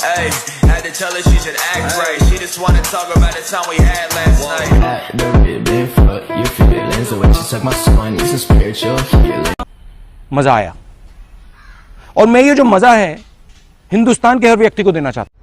Hey, had to tell her she should act right. She just wanna talk about the time we had last night. The ribbon for your feelings, the way she suck my spine is a spiritual healing. मजा आया और मैं ये जो मजा है हिंदुस्तान के हर व्यक्ति को देना चाहता हूं।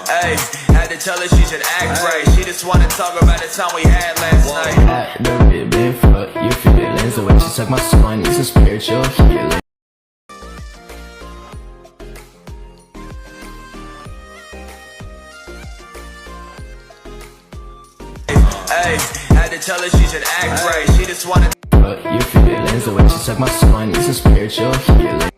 Hey, had to tell her she should act right. She just wanna talk about the time we had last night. The ribbon for your feelings, the way she suck my spine is a spiritual healing. Hey, had to tell her she should act right. She just wanna For your feelings, the way she suck my spine is a spiritual healing.